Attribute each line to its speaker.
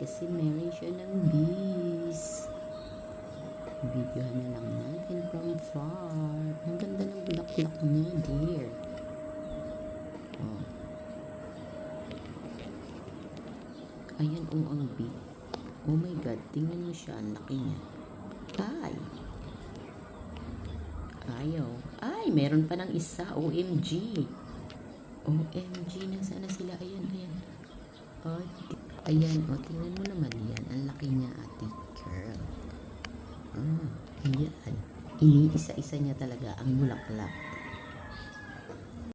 Speaker 1: kasi meron siya ng bees. Videohan na lang natin from far. Ang ganda ng bulaklak niya, dear. Oh. Ayan, ang bee. Oh my God, tingnan mo siya. Ang laki niya. Ay! Ayaw. Ay, meron pa ng isa. OMG. OMG, nasaan na sila? Ayan, ayan. Oh, ayan, oh, tingnan mo naman yan. Ang laki niya, ate girl. Ayan. Iniisa-isa niya talaga ang bulaklak.